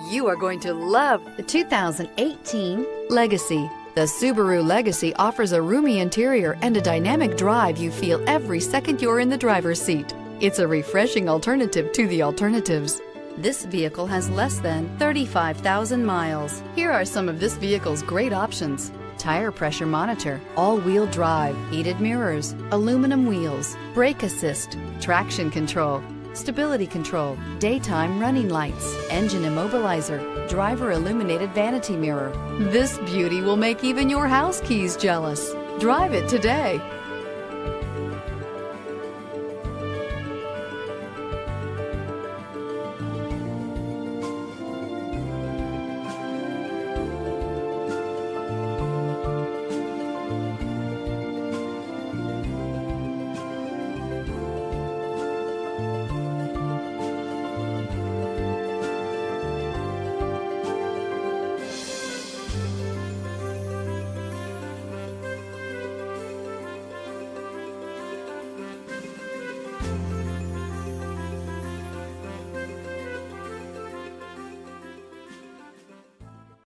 You are going to love the 2018 Legacy. The Subaru Legacy offers a roomy interior and a dynamic drive you feel every second you're in the driver's seat. It's a refreshing alternative to the alternatives. This vehicle has less than 35,000 miles. Here are some of this vehicle's great options: tire pressure monitor, all-wheel drive, heated mirrors, aluminum wheels, brake assist, traction control, stability control, daytime running lights, engine immobilizer, driver illuminated vanity mirror. This beauty will make even your house keys jealous. Drive it today.